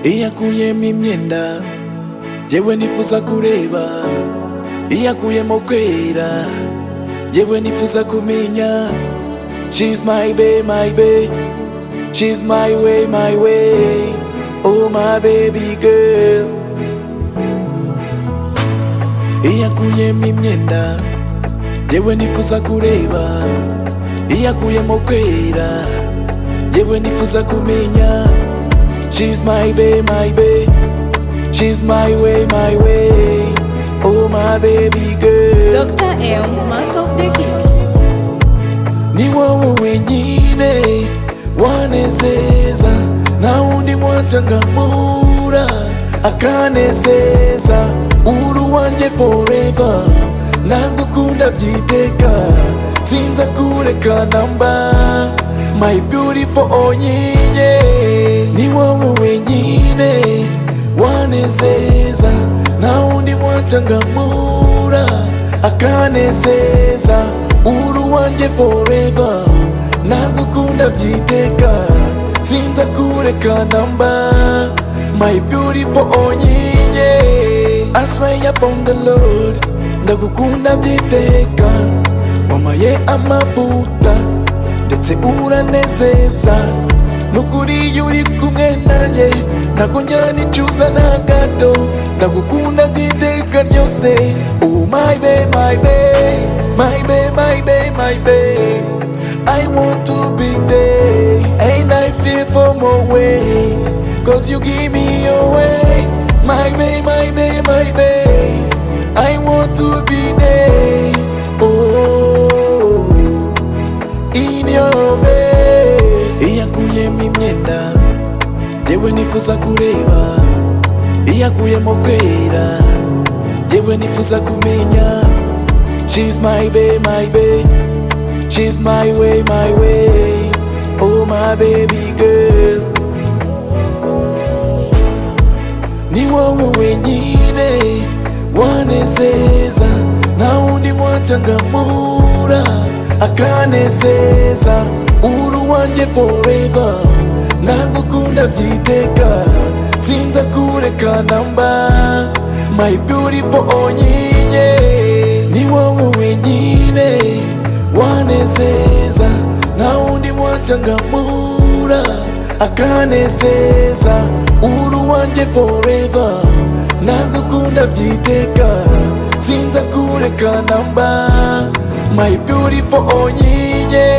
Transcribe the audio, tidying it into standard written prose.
Iyakuyemo imyenda yewe nifuza kureba, iyakuyemo kwera yewe nifuza kumenya. She's my babe, my babe. She's my way, my way. Oh my baby girl. Iyakuyemo imyenda yewe nifuza kureba, iyakuyemo kwera yewe nifuza kumenya. She's my babe, my babe. She's my way, my way. Oh my baby girl. Dr. M, Master of the Kick. Ni wowe wenyine wanezeza, na undi mwanchangamura akanezeza. Uru wanje forever, nagukunda byiteka, sinza kureka namba. My beautiful onyinye, ni wowe wenyine wanezeza, na undi mwanchangamura akanezeza. Uru wanje forever, nagukunda byiteka, sinza kureka namba. My beautiful onyinye, I swear upon the Lord, ndagukunda byiteka. Wamaye amavuta ndetse uranezeza, nukuri iyo uri kumwe nanjye ntago njya nicuza na gato. Ndagukunda byiteka ryose. Oh my babe, my babe, my babe, my babe, my babe. I want to be there and I feel for more way, cause you give me your way. My babe, my babe, my babe, I want to be there. Oh, in your bed. Iyakuyemo imyenda yewe nifuza kureba, iyakuyemo kwera yewe nifuza kumenya. She's my babe, my babe. She's my way, my way. Oh my baby girl. Ni wowe wenyine wanezeza, na undi mwanchangamura akanezeza. Uru wanje forever, nagukunda byiteka, sinza kureka namba. My beautiful onyinye, ni wowe wenyine wanezeza, na undi mwanchangamura akanezeza. Uru wanje forever, nagukunda byiteka, sinza kureka namba. My beautiful onyinye.